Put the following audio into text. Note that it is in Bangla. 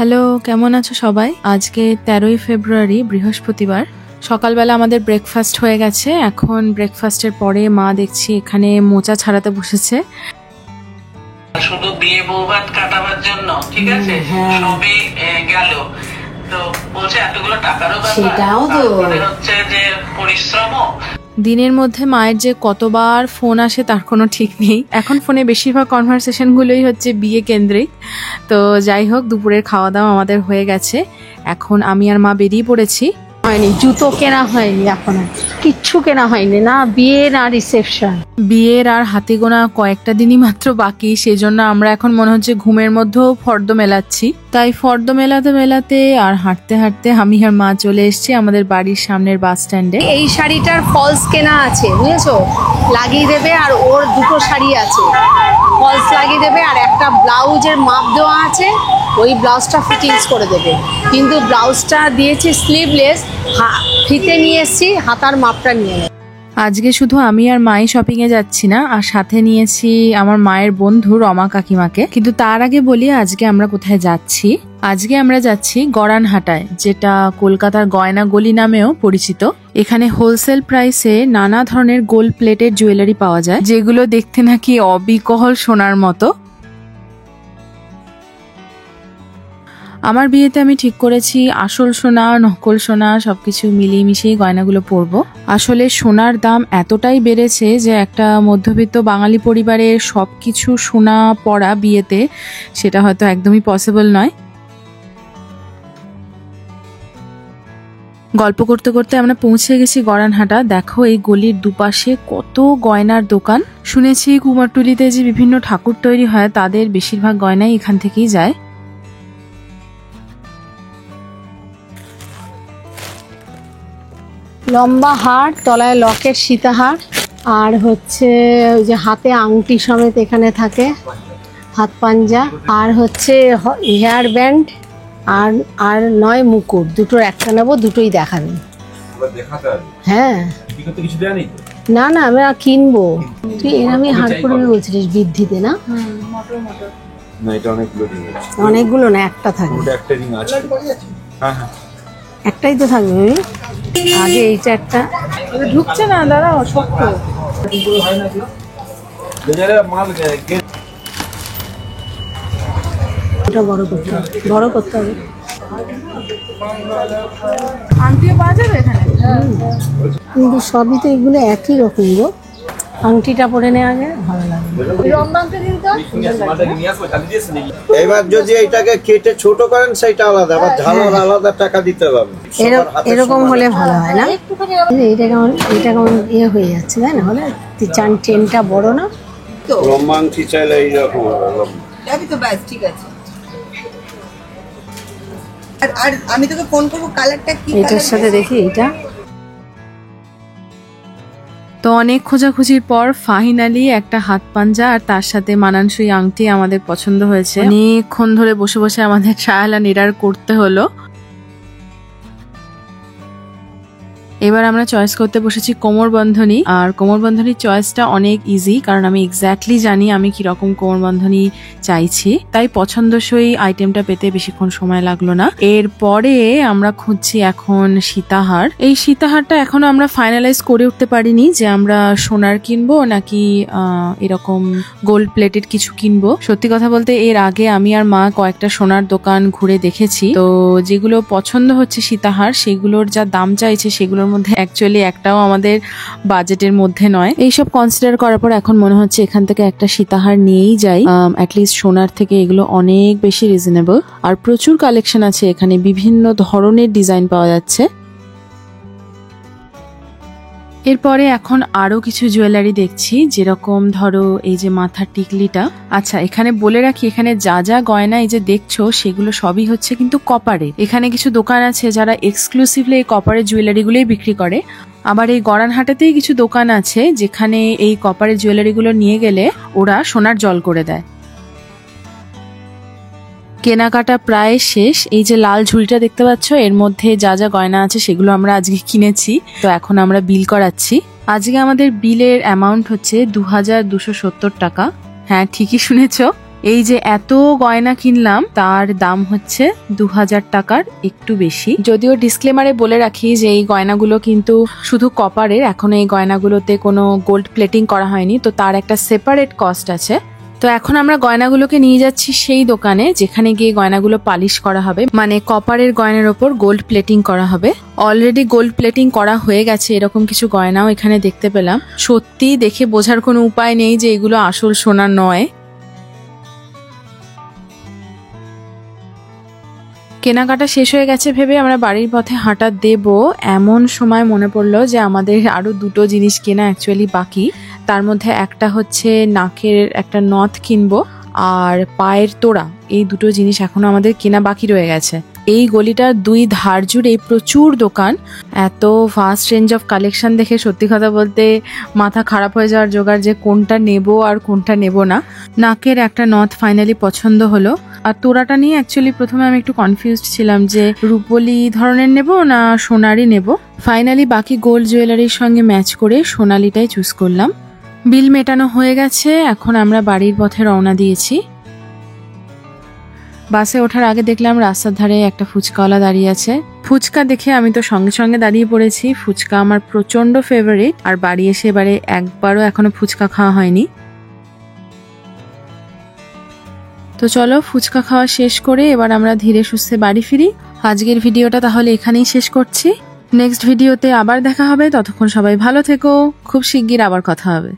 হ্যালো, কেমন আছো সবাই? আজকে 13ই ফেব্রুয়ারি বৃহস্পতিবার। সকালবেলা আমাদের ব্রেকফাস্ট হয়ে গেছে। এখন ব্রেকফাস্টের পরে মা দেখছি এখানে মোচা ছাড়াতে বসেছে। শুধু বিয়ে বৌভাত কাটাবার জন্য, ঠিক আছে, সবই গেল তো বলছে এতগুলো টাকারও ব্যাপার, সেটাও তো হচ্ছে যে পরিশ্রমও। দিনের মধ্যে মায়ের যে কতবার ফোন আসে তার কোনো ঠিক নেই। এখন ফোনে বেশিরভাগ কনভারসেশন গুলোই হচ্ছে বিয়ে কেন্দ্রিক। তো যাই হোক, দুপুরের খাওয়া দাওয়া আমাদের হয়ে গেছে। এখন আমি আর মা বেরিয়ে পড়েছি। হয়নি, জুতো কেনা হয়নি, এখনো কিচ্ছু কেনা হয়নি, না বিয়ে না রিসেপশন। বিয়ের আর হাতে গোনা কয়েকটা দিনই মাত্র বাকি, সেজন্য আমরা এখন মনে হচ্ছে ঘুমের মধ্যেও ফর্দ মেলাচ্ছি। তাই ফর্দ মেলাতে মেলাতে আর হাঁটতে হাঁটতে আমি আর মা চলে এসেছি আমাদের বাড়ির সামনের বাস স্ট্যান্ডে। এই শাড়িটার ফলস কেনা আছে, বুঝেছো, লাগিয়ে দেবে। আর ওর দুটো শাড়ি আছে, ফলস লাগিয়ে দেবে, আর একটা ব্লাউজের মাপ দেওয়া আছে, ওই ব্লাউজটা ফিটিংস করে দেবে। কিন্তু ব্লাউজটা দিয়েছি স্লিভলেস, ফিতে নিয়ে এসছি, হাতার মাপটা নিয়ে নেবে। আজকে শুধু আমি আর মাই শপিং এ যাচ্ছি না, আর সাথে নিয়েছি আমার মায়ের বন্ধু রমা কাকিমাকে। কিন্তু তার আগে বলি আজকে আমরা কোথায় যাচ্ছি। আজকে আমরা যাচ্ছি গড়ানহাটায়, যেটা কলকাতার গয়না গলি নামেও পরিচিত। এখানে হোলসেল প্রাইসে নানা ধরনের গোল্ড প্লেটেড জুয়েলারি পাওয়া যায়, যেগুলো দেখতে নাকি অবিকল সোনার মতো। আমার বিয়েতে আমি ঠিক করেছি আসল সোনা নকল সোনা সবকিছু মিলিয়ে মিশিয়ে গয়নাগুলো পরবো। আসলে সোনার দাম এতটাই বেড়েছে যে একটা মধ্যবিত্ত বাঙালি পরিবারের সবকিছু সোনা পরা বিয়েতে সেটা হয়তো একদমই পসিবল নয়। গল্প করতে করতে আমরা পৌঁছে গেছি গড়ানহাটা। দেখো এই গলির দুপাশে কত গয়নার দোকান। শুনেছি কুমারটুলিতে যে বিভিন্ন ঠাকুর তৈরি হয় তাদের বেশিরভাগ গয়নাই এখান থেকেই যায়। লম্বা হার, তলায় লকেট, সীতাহার, আর হচ্ছে ওই যে হাতে আংটি সমেত এখানে থাকে, হাত পাঞ্জা, আর হচ্ছে হেয়ার ব্যান্ড, আর আর নয় মুকুট। দুটোর একটা নেবো, দুটোই দেখাবেন। হ্যাঁ, না না আমি কিনবো। তুই আমি হার করে বলছিলিস বৃদ্ধিতে, না অনেকগুলো না, একটা থাকবে, একটাই তো থাকবে। আগে এইটা একটা ঢুকছে না, দাঁড়াও, শক্ত। এটা বড় করতে হবে, বড় করতে হবে। আংটিও পাওয়া যাবে এখানে? কিন্তু সবই তো এগুলো একই রকম গো। আংটিটা পরে নেওয়া আগে ভালো লাগবে। এবার যদি এইটাকে কেটে ছোট করেন সেটা আলাদা, আবার ঝালার আলাদা টাকা দিতে হবে। এরকম হলে ভালো হয় না? এটা কেমন ইয়ে হয়ে যাচ্ছে, তাই না? হলে চান চেনটা বড় না তো, লম্বা আংটি চাইলে এইরকম হবে। তো ব্যাস ঠিক আছে। আর আমি তোকে ফোন করবো, কালারটা কি? এটার সাথে দেখি এটা। তো অনেক খোঁজাখুঁজির পর ফাইনালি একটা হাত পাঞ্জা আর তার সাথে মানানসই আংটি আমাদের পছন্দ হয়েছে। অনেকক্ষণ ধরে বসে বসে আমাদের ট্রায়াল এন্ড এরর করতে হলো। এবার আমরা চয়েস করতে বসেছি কোমর বন্ধনী। আর কোমর বন্ধনীর চয়েসটা অনেক ইজি, কারণ আমি এক্স্যাক্টলি জানি আমি কিরকম কোমর বন্ধনী চাইছি। তাই পছন্দসই আইটেমটা পেতে বেশিক্ষণ সময় লাগলো না। এরপরে আমরা খুঁজছি এখন সীতাহার। এই সীতাহারটা এখনো আমরা ফাইনালাইজ করে উঠতে পারিনি যে আমরা সোনার কিনবো নাকি এরকম গোল্ড প্লেটেড কিছু কিনবো। সত্যি কথা বলতে এর আগে আমি আর মা কয়েকটা সোনার দোকান ঘুরে দেখেছি। তো যেগুলো পছন্দ হচ্ছে সীতাহার, সেগুলোর যা দাম চাইছে সেগুলোর মধ্যে অ্যাকচুয়ালি একটাও আমাদের বাজেটের মধ্যে নয়। এইসব কনসিডার করার পর এখন মনে হচ্ছে এখান থেকে একটা সীতাহার নিয়েই যাই। অ্যাটলিস্ট সোনার থেকে এগুলো অনেক বেশি রিজনেবল, আর প্রচুর কালেকশন আছে এখানে, বিভিন্ন ধরনের ডিজাইন পাওয়া যাচ্ছে। এরপরে এখন আরো কিছু জুয়েলারি দেখছি, যেরকম ধরো এই যে মাথার টিকলিটা। আচ্ছা, এখানে বলে রাখি এখানে যা যা গয়না এই যে দেখছো সেগুলো সবই হচ্ছে কিন্তু কপারের। এখানে কিছু দোকান আছে যারা এক্সক্লুসিভলি এই কপারের জুয়েলারি গুলোই বিক্রি করে। আবার এই গড়ানহাটাতেই কিছু দোকান আছে যেখানে এই কপারের জুয়েলারি গুলো নিয়ে গেলে ওরা সোনার জল করে দেয়। কেনাকাটা প্রায় শেষ। এই যে লাল ঝুড়িটা দেখতে পাচ্ছ, এর মধ্যে যা যা গয়না আছে সেগুলো আমরা আজকে কিনেছি। তো এখন আমরা বিল করাচ্ছি। আজকে আমাদের বিলের অ্যামাউন্ট হচ্ছে 2270 টাকা। হ্যাঁ, ঠিকই শুনেছ। এই যে এত গয়না কিনলাম তার দাম হচ্ছে 2000 টাকার একটু বেশি। যদিও ডিসক্লেমারে বলে রাখি যে এই গয়নাগুলো কিন্তু শুধু কপারের, এখনো এই গয়নাগুলোতে কোনো গোল্ড প্লেটিং করা হয়নি, তো তার একটা সেপারেট কস্ট আছে। তো এখন আমরা গয়নাগুলোকে নিয়ে যাচ্ছি সেই দোকানে যেখানে গিয়ে গয়নাগুলো পালিশ করা হবে, মানে কপারের গয়নার ওপর গোল্ড প্লেটিং করা হবে। অলরেডি গোল্ড প্লেটিং করা হয়ে গেছে এরকম কিছু গয়নাও এখানে দেখতে পেলাম। সত্যি দেখে বোঝার কোনো উপায় নেই যে এগুলো আসল সোনা নয়। কেনাকাটা শেষ হয়ে গেছে ভেবে আমরা বাড়ির পথে হাঁটা দেব, এমন সময় মনে পড়লো যে আমাদের আরো দুটো জিনিস কেনা অ্যাকচুয়ালি বাকি। তার মধ্যে একটা হচ্ছে নাকের একটা নথ কিনবো আর পায়ের তোড়া, এই দুটো জিনিস এখনো আমাদের কেনা বাকি রয়ে গেছে। এই গলিটার দুই ধার জুড়ে প্রচুর দোকান, এত ফাস্ট রেঞ্জ অফ কালেকশন দেখে সত্যি কথা বলতে মাথা খারাপ হয়ে যাওয়ার জোগাড় যে কোনটা নেব আর কোনটা নেব না। নাকের একটা নথ ফাইনালি পছন্দ হলো, আর তোড়াটা নিয়ে অ্যাকচুয়ালি প্রথমে আমি একটু কনফিউজড ছিলাম যে রূপোলি ধরনের নেব না সোনারি নেব। ফাইনালি বাকি গোল্ড জুয়েলারির সঙ্গে ম্যাচ করে সোনালিটাই চুজ করলাম। বিল মেটানো হয়ে গেছে, এখন আমরা বাড়ির পথে রওনা দিয়েছি। বাসে ওঠার আগে দেখলাম রাস্তার ধারে একটা ফুচকাওয়ালা দাঁড়িয়ে আছে। ফুচকা দেখে আমি তো সঙ্গে সঙ্গে দাঁড়িয়ে পড়েছি। ফুচকা আমার প্রচন্ড ফেভারিট, আর বাড়ি এসে এবারে একবারও এখনো ফুচকা খাওয়া হয়নি। তো চলো ফুচকা খাওয়া শেষ করে এবার আমরা ধীরে সুস্থে বাড়ি ফিরি। আজকের ভিডিওটা তাহলে এখানেই শেষ করছি। নেক্সট ভিডিওতে আবার দেখা হবে, ততক্ষণ সবাই ভালো থেকো, খুব শিগগির আবার কথা হবে।